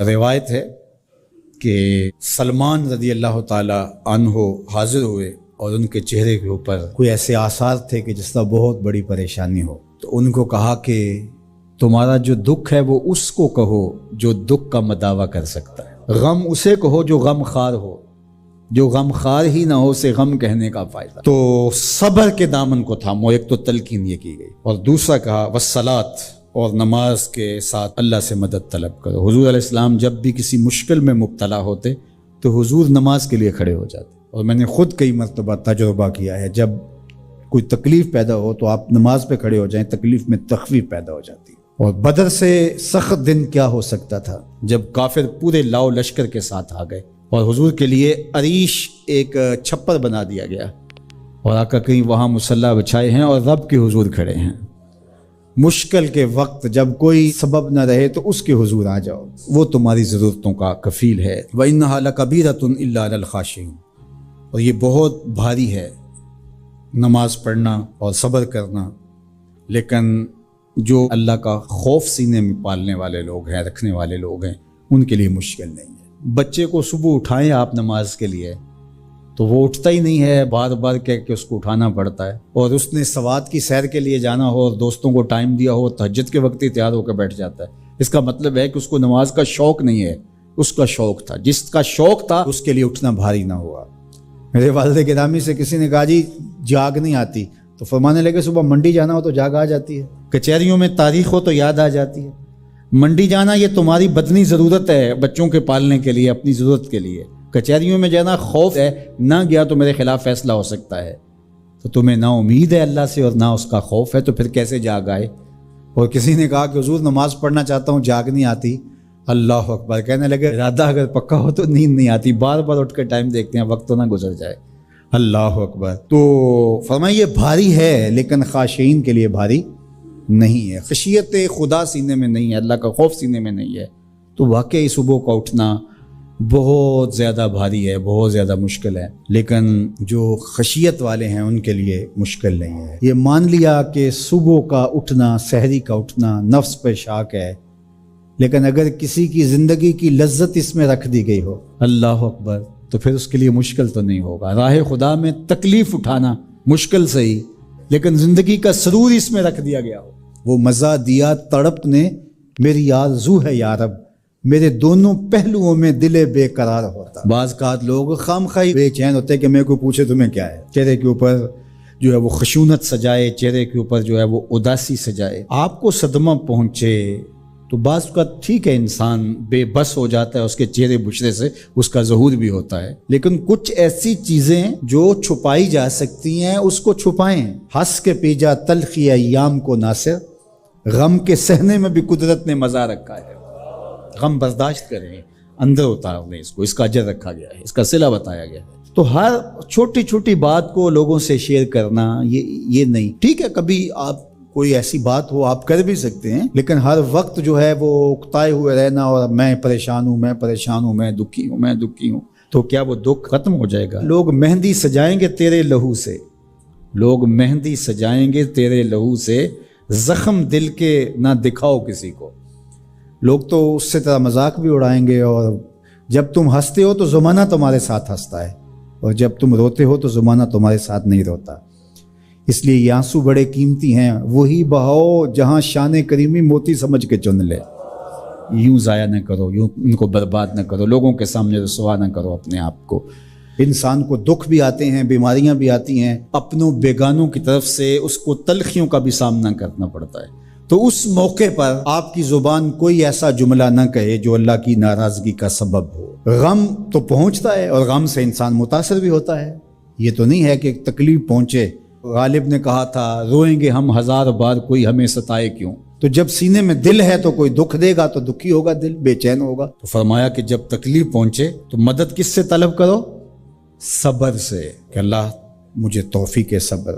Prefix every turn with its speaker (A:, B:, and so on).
A: روایت ہے کہ سلمان رضی اللہ تعالی عنہ حاضر ہوئے اور ان کے چہرے کے اوپر کوئی ایسے آثار تھے کہ جس طرح بہت بڑی پریشانی ہو. تو ان کو کہا کہ تمہارا جو دکھ ہے وہ اس کو کہو جو دکھ کا مداوع کر سکتا ہے، غم اسے کہو جو غم خوار ہو، جو غم خوار ہی نہ ہو اسے غم کہنے کا فائدہ. تو صبر کے دامن کو تھامو، ایک تو تلقین یہ کی گئی، اور دوسرا کہا والصلاۃ، اور نماز کے ساتھ اللہ سے مدد طلب کرو. حضور علیہ السلام جب بھی کسی مشکل میں مبتلا ہوتے تو حضور نماز کے لیے کھڑے ہو جاتے، اور میں نے خود کئی مرتبہ تجربہ کیا ہے، جب کوئی تکلیف پیدا ہو تو آپ نماز پہ کھڑے ہو جائیں، تکلیف میں تخفیف پیدا ہو جاتی ہے. اور بدر سے سخت دن کیا ہو سکتا تھا جب کافر پورے لاؤ لشکر کے ساتھ آ گئے، اور حضور کے لیے عریش ایک چھپر بنا دیا گیا، اور آقا کہیں وہاں مصلی بچھائے ہیں اور رب کے حضور کھڑے ہیں. مشکل کے وقت جب کوئی سبب نہ رہے تو اس کے حضور آ جاؤ، وہ تمہاری ضرورتوں کا کفیل ہے. وَإِنَّهَا لَكَبِيرَةٌ إِلَّا عَلَى الْخَاشِعِينَ. اور یہ بہت بھاری ہے نماز پڑھنا اور صبر کرنا، لیکن جو اللہ کا خوف سینے میں پالنے والے لوگ ہیں، رکھنے والے لوگ ہیں، ان کے لیے مشکل نہیں ہے. بچے کو صبح اٹھائیں آپ نماز کے لیے تو وہ اٹھتا ہی نہیں ہے، بار بار کہہ کے اس کو اٹھانا پڑتا ہے. اور اس نے سوات کی سیر کے لیے جانا ہو اور دوستوں کو ٹائم دیا ہو، تہجد کے وقت ہی تیار ہو کے بیٹھ جاتا ہے. اس کا مطلب ہے کہ اس کو نماز کا شوق نہیں ہے، اس کا شوق تھا. جس کا شوق تھا اس کے لیے اٹھنا بھاری نہ ہوا. میرے والد گرامی سے کسی نے کہا جی جاگ نہیں آتی، تو فرمانے لگے صبح منڈی جانا ہو تو جاگ آ جاتی ہے، کچہریوں میں تاریخ ہو تو یاد آ جاتی ہے. منڈی جانا یہ تمہاری بدنی ضرورت ہے بچوں کے پالنے کے لیے، اپنی ضرورت کے لیے. کچہریوں میں جانا خوف ہے، نہ گیا تو میرے خلاف فیصلہ ہو سکتا ہے. تو تمہیں نہ امید ہے اللہ سے اور نہ اس کا خوف ہے، تو پھر کیسے جاگ آئے؟ اور کسی نے کہا کہ حضور نماز پڑھنا چاہتا ہوں، جاگ نہیں آتی. اللہ اکبر، کہنے لگے ارادہ اگر پکا ہو تو نیند نہیں آتی، بار بار اٹھ کے ٹائم دیکھتے ہیں وقت تو نہ گزر جائے. اللہ اکبر. تو فرمایا یہ بھاری ہے لیکن خاشعین کے لیے بھاری نہیں ہے. خشیت خدا سینے میں نہیں ہے، اللہ کا خوف سینے میں نہیں ہے، تو واقعی صبح کا اٹھنا بہت زیادہ بھاری ہے، بہت زیادہ مشکل ہے. لیکن جو خشیت والے ہیں ان کے لیے مشکل نہیں ہے. یہ مان لیا کہ صبح کا اٹھنا، سحری کا اٹھنا نفس پہ شاک ہے، لیکن اگر کسی کی زندگی کی لذت اس میں رکھ دی گئی ہو، اللہ اکبر، تو پھر اس کے لیے مشکل تو نہیں ہوگا. راہ خدا میں تکلیف اٹھانا مشکل صحیح، لیکن زندگی کا سرور اس میں رکھ دیا گیا ہو. وہ مزہ دیا تڑپ نے میری آرزو ہے یا رب، میرے دونوں پہلوؤں میں دل بے قرار ہوتا. بعض اوقات لوگ خامخواہ بے چین ہوتے کہ میں کوئی پوچھے تمہیں کیا ہے، چہرے کے اوپر جو ہے وہ خشونت سجائے، چہرے کے اوپر جو ہے وہ اداسی سجائے. آپ کو صدمہ پہنچے تو بعض کا ٹھیک ہے، انسان بے بس ہو جاتا ہے، اس کے چہرے بشرے سے اس کا ظہور بھی ہوتا ہے. لیکن کچھ ایسی چیزیں جو چھپائی جا سکتی ہیں اس کو چھپائیں. ہنس کے پی جا تلخی ایام کو ناصر، غم کے سہنے میں بھی قدرت نے مزہ رکھا ہے. غم برداشت کریں، اندر اتار لیں، اس کا اجر رکھا گیا ہے، اس کا صلہ بتایا گیا ہے. تو ہر چھوٹی چھوٹی بات کو لوگوں سے شیئر کرنا یہ نہیں. ٹھیک ہے کبھی آپ کوئی ایسی بات ہو آپ کر بھی سکتے ہیں، لیکن ہر وقت جو ہے وہ اکتائے ہوئے رہنا اور میں پریشان ہوں، میں پریشان ہوں، میں دکھی ہوں، میں دکھی ہوں، تو کیا وہ دکھ ختم ہو جائے گا؟ لوگ مہندی سجائیں گے تیرے لہو سے، لوگ مہندی سجائیں گے تیرے لہو سے، زخم دل کے نہ دکھاؤ کسی کو. لوگ تو اس سے طرح مذاق بھی اڑائیں گے، اور جب تم ہنستے ہو تو زمانہ تمہارے ساتھ ہنستا ہے، اور جب تم روتے ہو تو زمانہ تمہارے ساتھ نہیں روتا. اس لیے یہ آنسو بڑے قیمتی ہیں، وہی بہاؤ جہاں شان کریمی موتی سمجھ کے چن لے. یوں ضائع نہ کرو، یوں ان کو برباد نہ کرو، لوگوں کے سامنے رسوا نہ کرو اپنے آپ کو. انسان کو دکھ بھی آتے ہیں، بیماریاں بھی آتی ہیں، اپنوں بیگانوں کی طرف سے اس کو تلخیوں کا بھی سامنا کرنا پڑتا ہے. تو اس موقع پر آپ کی زبان کوئی ایسا جملہ نہ کہے جو اللہ کی ناراضگی کا سبب ہو. غم تو پہنچتا ہے اور غم سے انسان متاثر بھی ہوتا ہے. یہ تو نہیں ہے کہ تکلیف پہنچے. غالب نے کہا تھا روئیں گے ہم ہزار بار کوئی ہمیں ستائے کیوں. تو جب سینے میں دل ہے تو کوئی دکھ دے گا تو دکھی ہوگا، دل بے چین ہوگا. تو فرمایا کہ جب تکلیف پہنچے تو مدد کس سے طلب کرو؟ صبر سے، کہ اللہ مجھے توفیق صبر